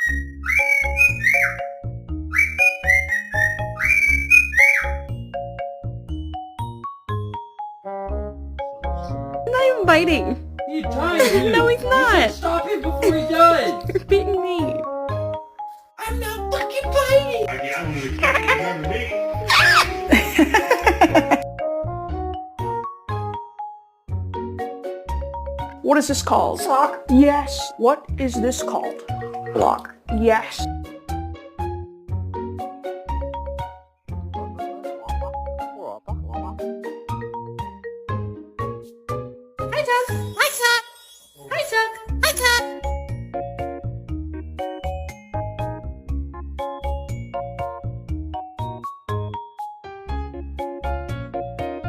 He's not even biting. He's trying to. No, he's not. You should stop him before he does. You're beating me. I'm not fucking biting. What is this called? Sock. Yes. What is this called? Block. Yes. Hi, Tom.